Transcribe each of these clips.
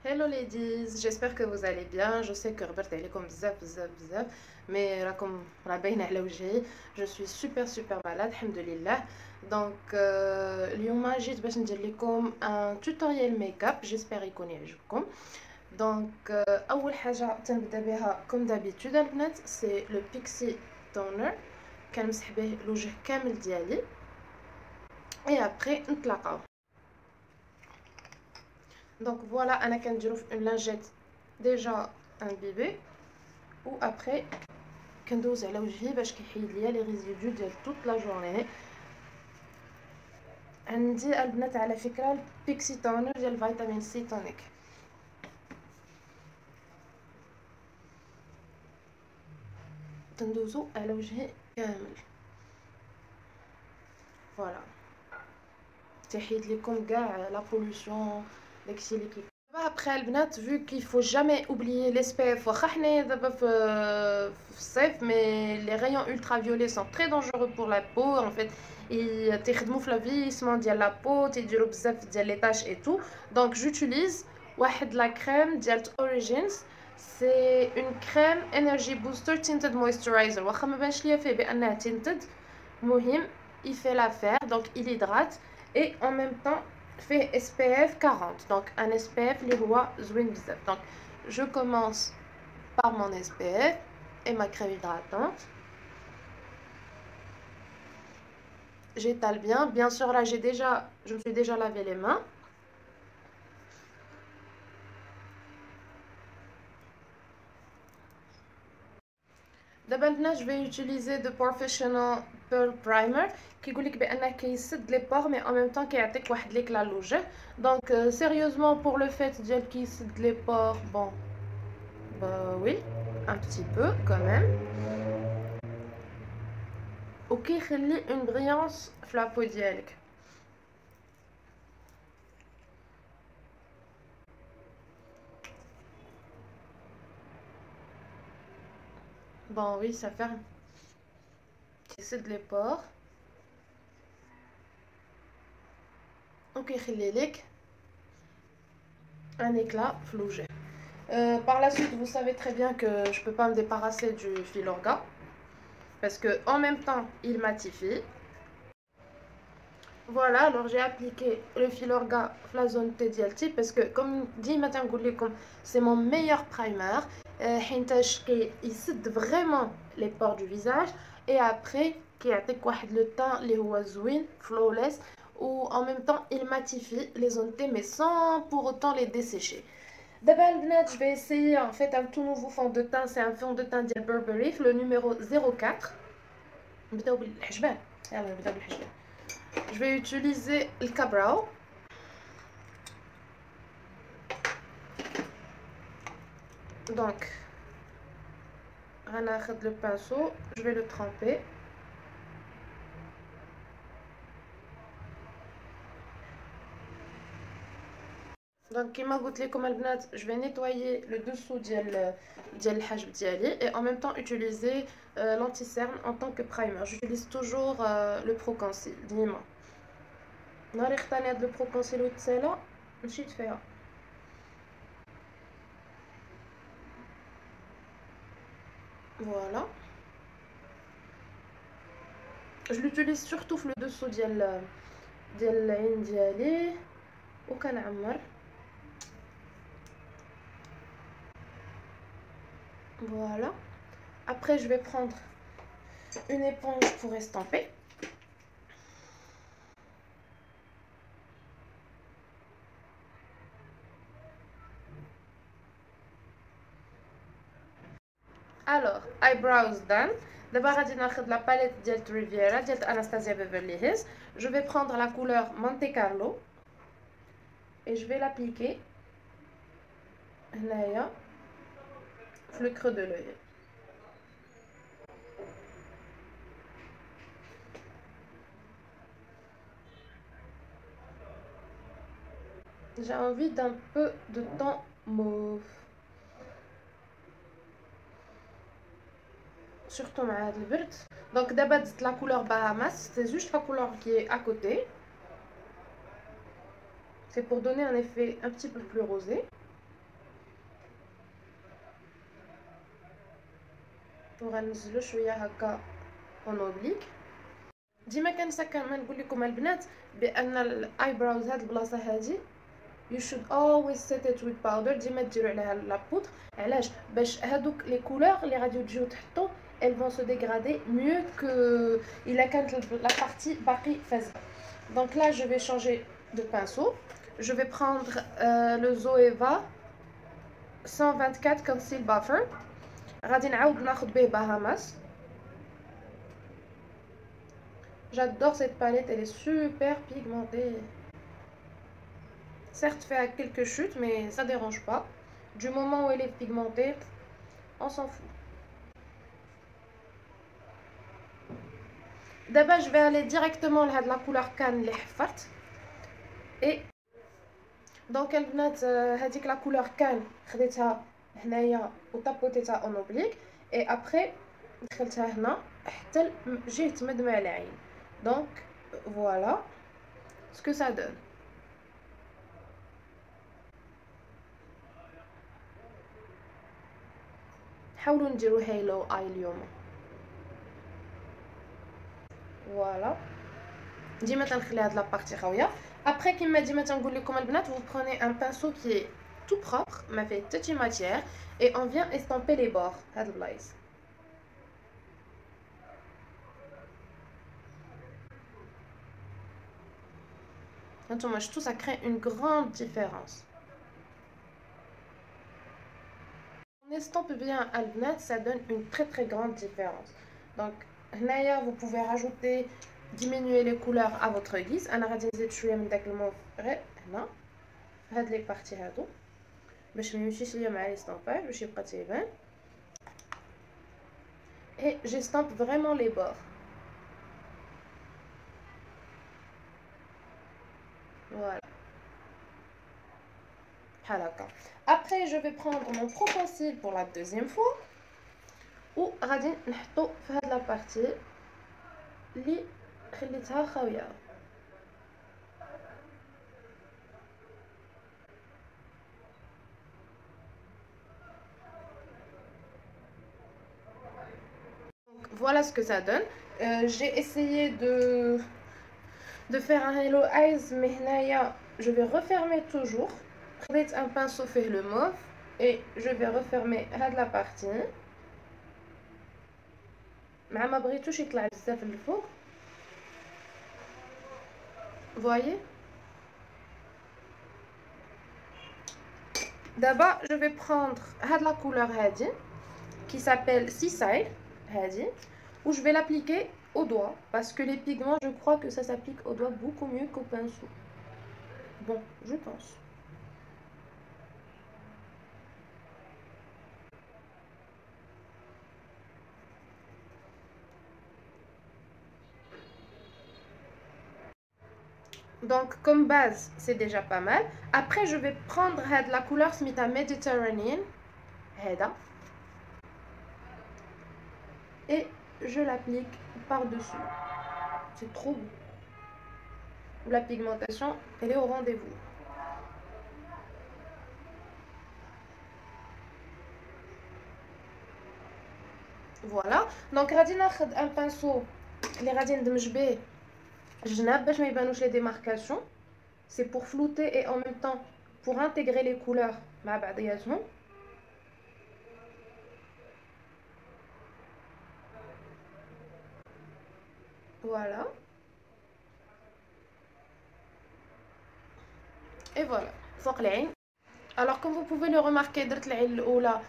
Hello ladies, j'espère que vous allez bien. Je sais que Robert est comme bzaf bzaf bzaf, mais راكم راه باينه على وجهي. Je suis super malade, alhamdulillah. Donc اليوم جيت باش ندير لكم un tutoriel make-up, j'espère يكون يعجبكم. Donc اول حاجه تنبدا بها comme d'habitude البنات c'est le Pixie toner. كنمسح به الوجه كامل ديالي et après نتلاقاو. Donc voilà, انا كنديرو في une lingette déjà imbibée ou après كندوز على وجهي باش كيحيد ليا لي ريزيدو ديال toute la journée. عندي البنات على فكره البيكسي تونر ديال فيتامين سي تونيك. تندوزو على وجهي كامل فوالا تحيد لكم كاع لا بولوشن داكشي اللي كي. Après البنات vu qu'il faut jamais oublier l'SPF واخا حنايا دابا في الصيف mais les rayons ultraviolets sont très dangereux pour la peau en fait. تيخدموا في لافيسمون ديال لا بو تيديروا بزاف ديال لي طاش اي تو. دونك j'utilise واحد لا كريم ديال اوريجينز. سي اون كريم انرجي بوستر تينتد مويسترايزر واخا ما بانش ليا فيه بانه تينتد مهم il fait l'affaire donc il hydrate et en même temps fait SPF 40 donc un SPF اللي هو زوين بزاف. donc je commence par mon SPF et ma crème hydratante. J'étale bien sûr là je me suis déjà lavé les mains. D'abord je vais utiliser de Professional Pearl Primer كيقول لك بانه كيسد لي بور mais en même temps كيعطيك واحد ليكلا لوجه. donc sérieusement pour le fait ديال كيسد لي بور bon bah oui un petit peu quand même وكيخلي une brillance في la peau ديالك. bon oui ça fait كيسد لي بور وكيخلي لك un éclat في الوجه. Par la suite vous savez très bien que je peux pas me débarrasser du Filorga parce que en même temps il matifie. Voilà, alors j'ai appliqué le Filorga في la zone T ديالتي parce que comme ديما تنقول لكم c'est mon meilleur primer حينتاش كيسد vraiment les pores du visage et après كيعطيك واحد le teint اللي هو زوين flawless ou en même temps il matifie les zones T mais sans pour autant les dessécher. D'abord البنات je vais essayer en fait un tout nouveau fond de teint, c'est un fond de teint ديال Burberry le numéro 04. نبداو بالحجبان يلا نبداو بالحجبان. Je vais utiliser le Cabral. Donc, on a le pinceau, je vais le tremper. Donc, كما قلت لكم البنات, je vais nettoyer le dessous ديال الحجب ديالي et en même temps utiliser l'anti-cerne en tant que primer. J'utilise toujours le Pro-Conceal ديما. نهار يختارني هاد لو Pro-Conceal ويتسالى مشيت فيها. Voilà. Je l'utilise surtout في le dessous ديال العين ديالي وكنعمر. Voilà. Après je vais prendre une éponge pour estamper. Alors, eyebrows done. D'abord, je vais la palette de Riviera de Anastasia Beverly Hills. Je vais prendre la couleur Monte Carlo et je vais l'appliquer là, le creux de l'œil. J'ai envie d'un peu de teint mauve. Surtout مع هاد البرد. Donc d'abord la couleur Bahamas, c'est juste la couleur qui est à côté. C'est pour donner un effet un petit peu plus rosé. وغنزلو شويه هكا اون اوبليك. ديما كنسى كما نقول لكم البنات بان الايبروز هاد البلاصه هادي you should always set it with powder. ديما ديروا عليها لا بودر. علاش؟ باش هادوك لي كولور اللي غادي تجيو تحطو elles vont se dégrader mieux que الا كانت la partie باقي فازه. Donc là je vais changer de pinceau. Je vais prendre le Zoeva 124 conceal buffer. غادي نعاود ناخذ به Bahamas. J'adore cette palette, elle est super pigmentée. Certes, fait quelques chutes, mais ça dérange pas. Du moment où elle est pigmentée, on s'en fout. D'abord, je vais aller directement à la couleur canne les حفرت. Et donc البنات هذيك la couleur canne خديتها هنايا وطبطيتها en oblique et après دخلتها هنا حتى جهة مدمع العين. Donc voilà ce que ça donne. حاولوا نديروا هايلو اي اليوم. فوالا ديما تنخلي هاد لابارتي خاويه. ابري كيما ديما تنقول لكم البنات vous prenez un pinceau qui est tout propre ما فيه حتى شي matière et on vient estomper les bords هاد البلايص. هانتوما شفتوا ça crée une grande différence. On estompe bien البنات ça donne une très grande différence. Donc هنايا vous pouvez rajouter diminuer les couleurs à votre guise. انا غادي نزيد شويه من داك الموف غير هنا هاد لي بارتي هادو باش ما يمشيش ليا مع لي ستامباج باش يبقى تيبان. et j'estompe vraiment les bords. Voilà. Après je vais prendre mon Pro-Conceal pour la deuxième fois و غادي نحطو في هاد لا بارتي اللي خليتها خاويه. Voilà ce que ça donne. J'ai essayé de faire un Hello Eyes mais هنايا je vais refermer toujours. خديت un pinceau فيه le mauve et je vais refermer هاد la partie مع ما بغيتوش يطلع بزاف للفوق. voyez. D'abord je vais prendre هاد la couleur هادي qui s'appelle Seaside هادي où je vais l'appliquer au doigt parce que les pigments je crois que ça s'applique au doigt beaucoup mieux qu'au pinceau. Bon, je pense. Donc comme base c'est déjà pas mal. Après je vais prendre la couleur Smita Mediterranean هذا et je l'applique par dessus. C'est trop beau. La pigmentation elle est au rendez-vous. Voilà. Donc غادي ناخذ un pinceau اللي غادي ندمج به الجناب باش ما يبانوش les démarcations. C'est pour flouter et en même temps pour intégrer les couleurs مع بعضياتهم. Voilà. Et voilà. فوق العين. Alors comme vous pouvez le remarquer درت العين الاولى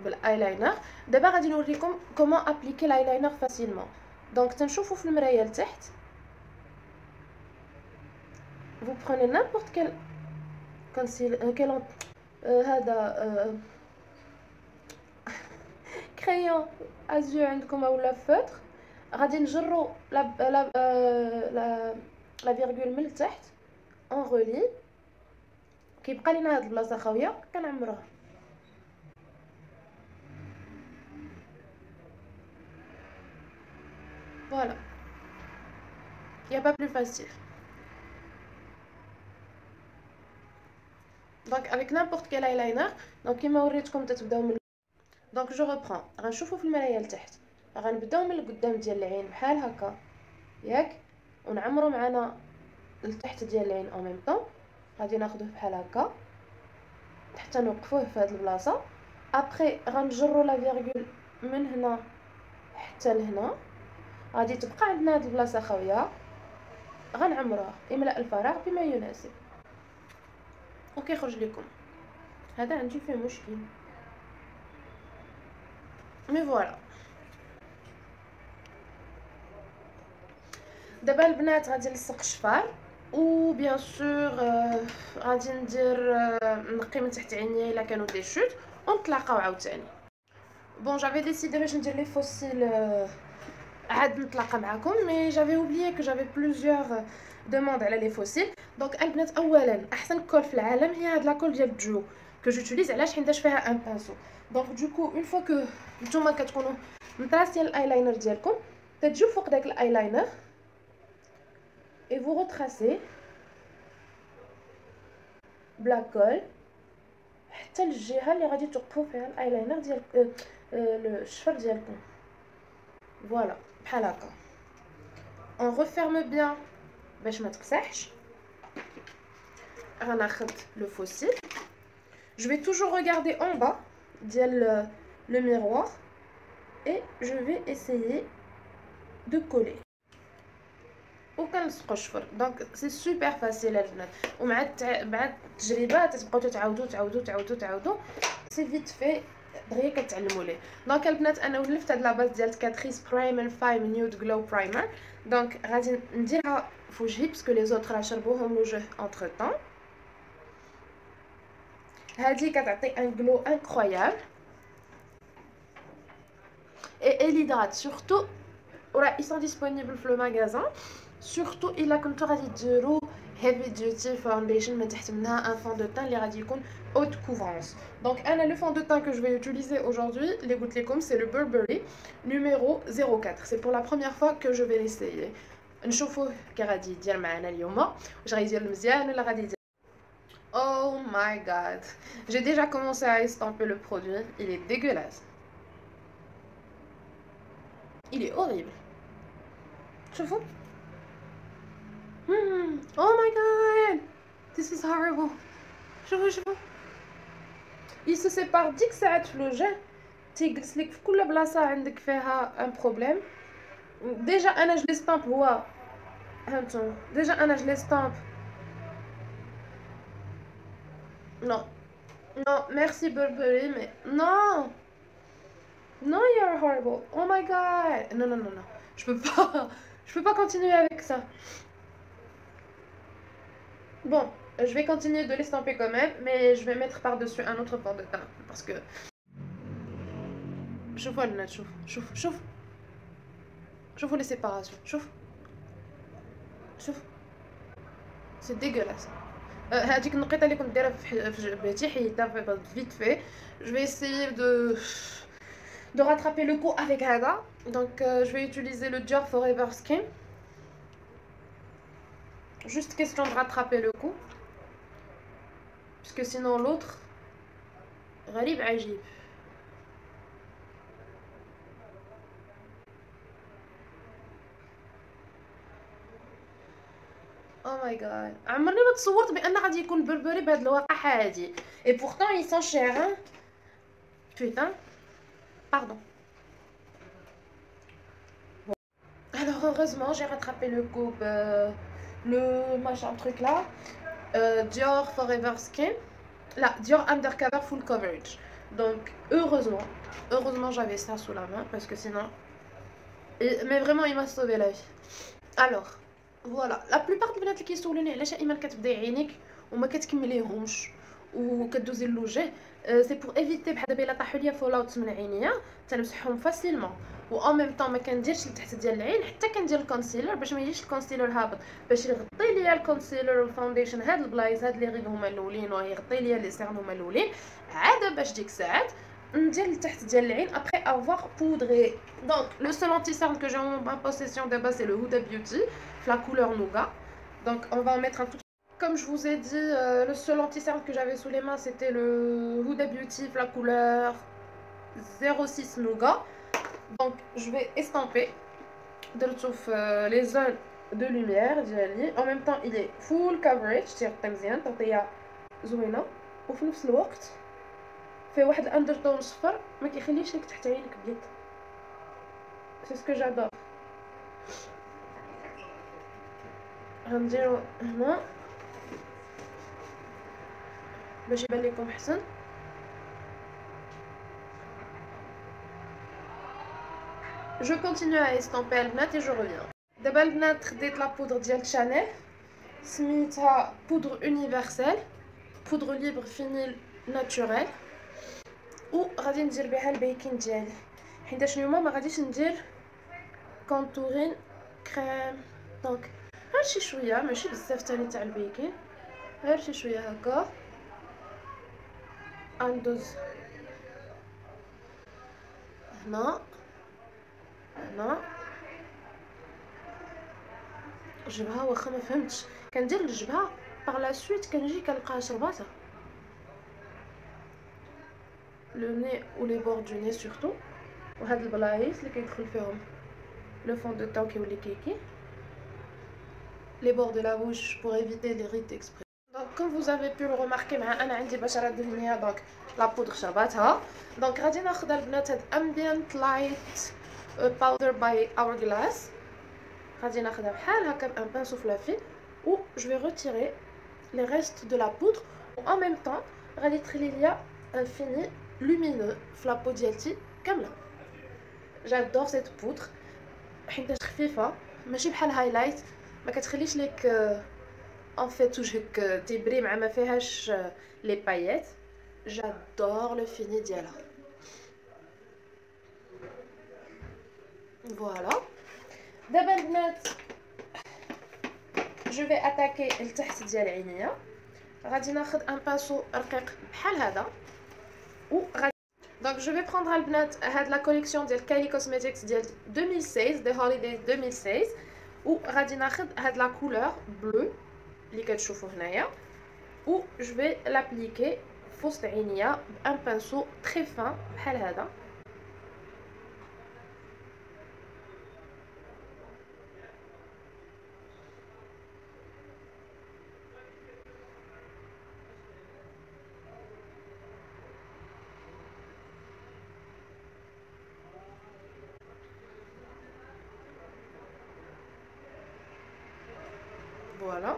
بالايلاينر. دابا غادي نوريكم comment appliquer l'eyeliner facilement. Donc تنشوفوا في المرايه لتحت. Vous prenez n'importe quel concealer هذا crayon azur عندكم اولا feutre. غادي نجرو لا فيرغول من التحت اون رولي كيبقى لينا هاد البلاصه خاويه كنعمروها. Voilà. Il n'y a pas plus facile. Donc avec n'importe quel eyeliner. Donc كما وريتكم تتبداو من دونك جو ريبرون غنشوفو في المرايه لتحت غنبداو من القدام ديال العين بحال هكا ياك ونعمرو معنا لتحت ديال العين او ميم طون غادي ناخذوه بحال هكا حتى نوقفوه في هاد البلاصه ابري غنجرو لا فيرغول من هنا حتى لهنا غادي تبقى عندنا هاد البلاصه خاويه غنعمروها املاء الفراغ بما يناسب وكيخرج لكم هذا عندي فيه مشكل مي فوالا دابا البنات غادي نلصق الشفار و بيان سور غادي ندير نقي من تحت عينيا الا كانوا دي شوت ونتلاقاو عاوتاني. بون جافي ديسيدي باش ندير لي فوسيل عاد نتلاقى معكم مي جافي اوبليي كو جافي بلوزيور دوموند على لي فوسيل. دونك البنات اولا احسن كول في العالم هي هاد لاكول ديال جو كو جوتيليز علاش حيت فيها ان بانسو. دونك دوكو اون فوا كو نتوما كتكونوا مطراسين الايلاينر ديالكم تجيو فوق داك الايلاينر et vous retracez بلا كول حتى الجهه اللي غادي توقفوا فيها الايلاينر ديال الشفر ديالكم فوالا بحال هكا. on referme bien باش ما تكسحش. غناخذ لو فوسيل je vais toujours regarder en bas ديال le miroir et je vais essayer de coller وكنلصقوا الشفر. دونك سي سوبر فاسيل البنات ومع مع التجربه تتبقاو تعاودوا سي فيت في دغيا كتعلموا ليه. دونك البنات انا ولفت هاد لاباز ديال كاتريس برايم 5 نيود جلو برايمر. دونك غادي نديرها في وجهي باسكو لي زوطر راه شربوهم الوجه انتر طون. هادي كتعطي ان جلو انكرويابل اي اليدرات سورتو وراه ils sont disponibles في لو ماغازان. سورتو الا كنتو غادي ديروا هيفي ديوتي فاونديشن من تحت منها ان فون دو تان اللي غادي يكون haute couvrance. Donc انا لو فون دو تان que je vais utiliser aujourd'hui اللي قلت لكم c'est le Burberry numéro 04. c'est pour la première fois que je vais l'essayer. نشوفوه كي غادي يدير معنا اليوم واش غادي يدير مزيان ولا غادي يدير. Oh my god, j'ai déjà commencé à estamper le produit, il est dégueulasse. Il est horrible. شوفوا. Oh my god, this is horrible. شوفوا. Il se sépare ديك ساعات في الوجه تيجلس لك في كل بلاصه عندك فيها ان بروبليم. ديجا انا جو ليستامب هو هانتوما ديجا انا جو ليستامب. Non, non, merci Burberry, mais non, non, you're horrible. Oh my god, non, je peux pas continuer avec ça. Bon, je vais continuer de l'estamper quand même, mais je vais mettre par-dessus un autre fond de teint parce que. شوفوا البنات شوفوا les séparations, شوف c'est dégueulasse. هذيك النقيطه اللي كنت دايره في جبهتي حيدها فيت في. je vais essayer de rattraper le coup avec هذا. donc je vais utiliser le Dior Forever Skin. juste question de rattraper le coup puisque sinon l'autre غريب عجيب. Oh my god, عمرني ما تصورت بان غادي يكون بربري بهاد الوقاحه هادي. et pourtant ils sont chers hein. putain pardon. Bon. alors heureusement j'ai rattrapé le coup le machin truc là Dior Forever Skin là Dior Undercover Full Coverage. donc heureusement j'avais ça sous la main parce que sinon mais vraiment il m'a sauvé la vie. alors فوالا لا بلوبار البنات اللي كيسولوني علاش ايمن كتبداي عينيك وما كتكمليهمش وكدوزي للوجه سي بور ايفيتي بحال دابا الا طاحوا ليا فولوت من عينيا تنمسحهم فاسيلمون و ان ميم طون ما كنديرش لتحت ديال العين حتى كندير الكونسيلر باش ما يجيش الكونسيلر هابط باش يغطي ليا الكونسيلر والفاونديشن هاد البلايص هاد لي غيد هما الاولين ويغطي ليا لي سيرن هما الاولين عاد باش ديك الساعات ندير لتحت ديال العين après avoir poudré. donc le seul anti-cerne que j'ai en ma possession de base c'est le Huda Beauty la couleur nougat. donc on va en mettre un tout. comme je vous ai dit le seul anti-cerne que j'avais sous les mains c'était le Huda Beauty la couleur 06 Nougat. Donc je vais estamper درتو في les zones de lumière ديالي. En même temps il est full coverage تيغطي مزيان تغطيه زوينه وفي نفس الوقت فيه واحد الاندرتون صفر ما كيخليش لك تحت عينك بيض. سي سكو جادور. غنديرو هنا باش يبان لكم احسن. Je continue à estamper البنات et je reviens. دابا البنات خديت لا بودر ديال شانيل سميتها بودر يونيفرسال بودر ليبر فينيل ناتوريل وغادي ندير بها البيكين ديالي حيتاش اليوم ما غاديش ندير كونتورين كريم. دونك غير شي شويه ماشي بزاف تاني تاع البيكين غير شي شويه هكا غندوز هنا هنا الجبهه واخا ما فهمتش كندير الجبهه باغ لا سويت كنجي كنلقاها شرباطه لو ني و لي بور دو ني سورتو وهاد البلايص اللي كيدخل فيهم لو فون دو طون كيولي كيكي لي بور دو لا بوش pour éviter les rides exprès. Donc comme vous avez pu le remarquer مع انا عندي بشره دهنيه دونك لا بودر شرباتها. دونك غادي ناخذ البنات هاد امبيانت لايت باودر باي اور جلاس غادي ناخذها بحال هكا بان بانسو فلافي و جو في روتيري لي ريست دو لا بودر و en même temps غادي تخلي ليا ان فيني لومينو في لابو ديالتي كامله. جادور سيت بودر حيتاش خفيفه ماشي بحال هايلايت ما كتخليش لك ان فيت وجهك تيبري مع ما فيهاش لي بايات. جادور لو فيني ديالها. فوالا دابا البنات جو في اتاكي لتحت ديال عينيا. غادي ناخذ ان بانسو رقيق بحال هذا و غادي دونك جو في بروندر البنات هاد لا كوليكسيون ديال كايلي كوزميتكس ديال 2016 دي هوليداي 2016 و غادي ناخذ هاد لا كولور بلو اللي كتشوفوا هنايا و جو في لابليكي في وسط عينيا بان بانسو تري فان بحال هذا. فوالا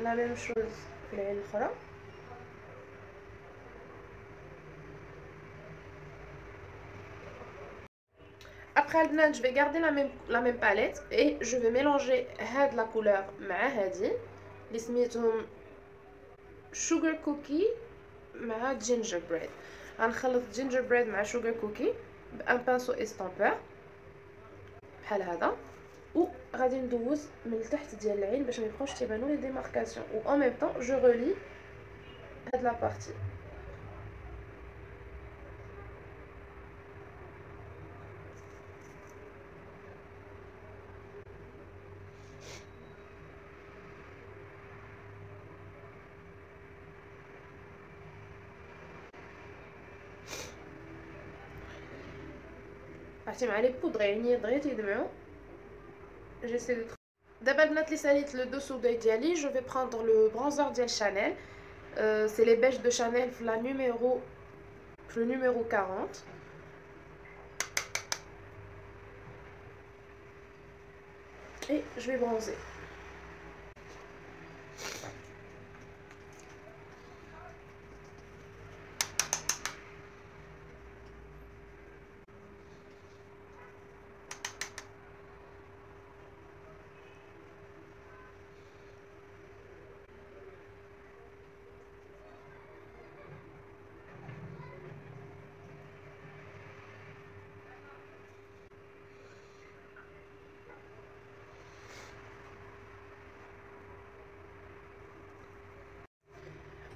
لا ميم شوز في العين الاخرى. Après البنات je vais garder la même palette et je vais mélanger هاد la couleur مع هادي اللي سميتهم sugar cookie مع ginger bread. غنخلط ginger bread مع sugar cookie بان بانسو استامبور بحال هذا و غادي ندوز من التحت ديال العين باش ما يبقاوش تيبانوا لي ديماركاسيون و en même temps je relie هاد لا بارتي. عرفتي مع لي بودر عينيا دغيا تيدمعوا j'essaie de. دابا البنات اللي ساليت لو دوسو داي ديالي جو في بروندر لو برونزر ديال شانيل سي لي بيج دو شانيل في لا نيميرو في لو نيميرو 40 et je vais bronzer.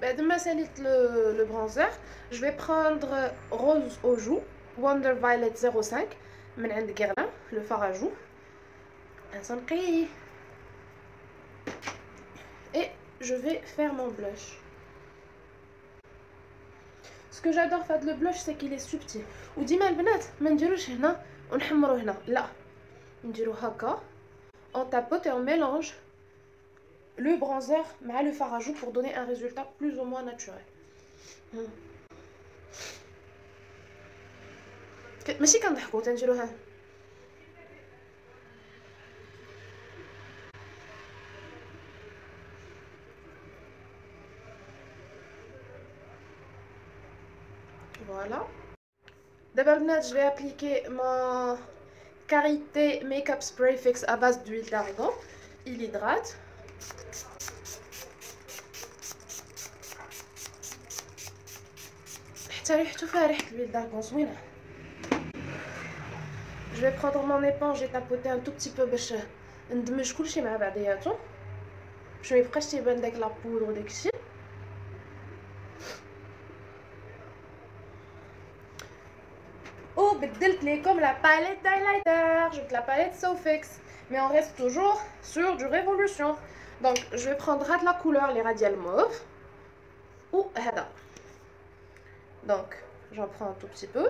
بعد ما ساليت le bronzer je vais prendre rose aux joues Wonder Violet 05 من عند Guerlain le fard à joues نقيه et je vais faire mon blush. Ce que j'adore faire le blush c'est qu'il est subtil. وديما البنات ما نديروش هنا ونحمرو هنا لا نديرو هكا on tapote et on mélange le bronzer مع le fard à joues pour donner un résultat plus ou moins naturel. ماشي كنضحكو تنديروها. Voilà. D'abord, je vais appliquer mon Karité Makeup Spray Fix à base d'huile d'argan. Il hydrate. l'huile d'argan زوينة. Je vais prendre mon éponge et tapoter un tout petit peu باش ندمج كلشي مع بعضياتو باش ما يبقاش تيبان داك لا بودر وداكشي. بدلت لكم la palette d'highlighter, je la palette SoFix, mais on reste toujours sur du Révolution. Donc je vais prendre la couleur les radiales mauve ou hada. Donc j'en prends un tout petit peu.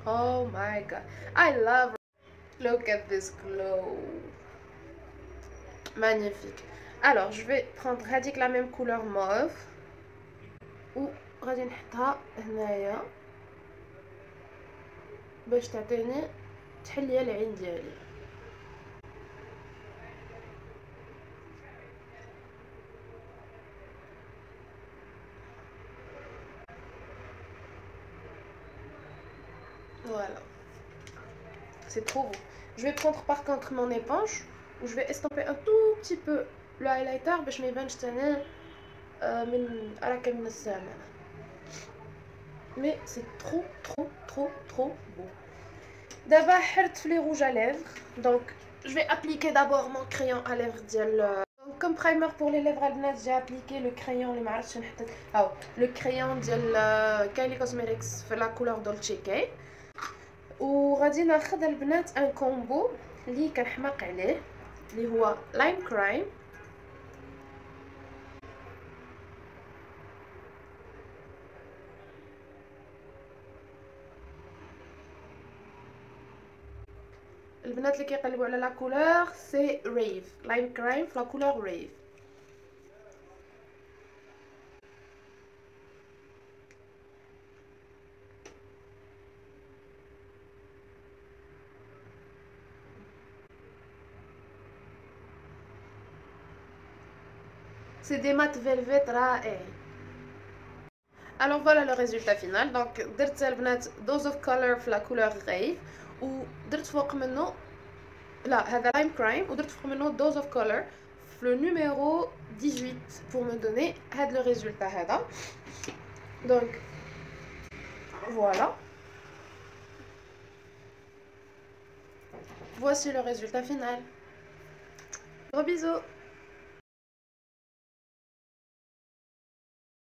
Oh my god, I love it. Look at this glow, magnifique. Alors je vais prendre la même couleur mauve ou غادي نحطها هنايا باش تعطيني تحليه العين ديالي. Voilà, c'est trop beau. Je vais prendre par contre mon éponge où je vais estomper un tout petit peu le highlighter باش ما يبانش تاني من راك من السامع. Mais c'est trop beau. D'abord, je vais les rouges à lèvres. Donc, je vais appliquer d'abord mon crayon à lèvres. Comme primer pour les lèvres, j'ai appliqué le crayon. Le crayon de Kylie Cosmetics fait la couleur Dolce K. Et غادي ناخذ البنات un combo اللي كنحماق عليه اللي هو Lime Crime. البنات اللي كيقلبوا على لا كولور سي ريف لايم كرايم في لا كولور ريف. سي دي مات فيلفيت رائع. Alors voilà le résultat final. Donc درت البنات dose of color في لا كولور ريف ودرت فوق منه لا هذا لايم كرايم ودرت فوق منه dose of color في le numéro 18 pour me donner هذا le résultat هذا. Donc voilà, voici le résultat final. Gros bisous.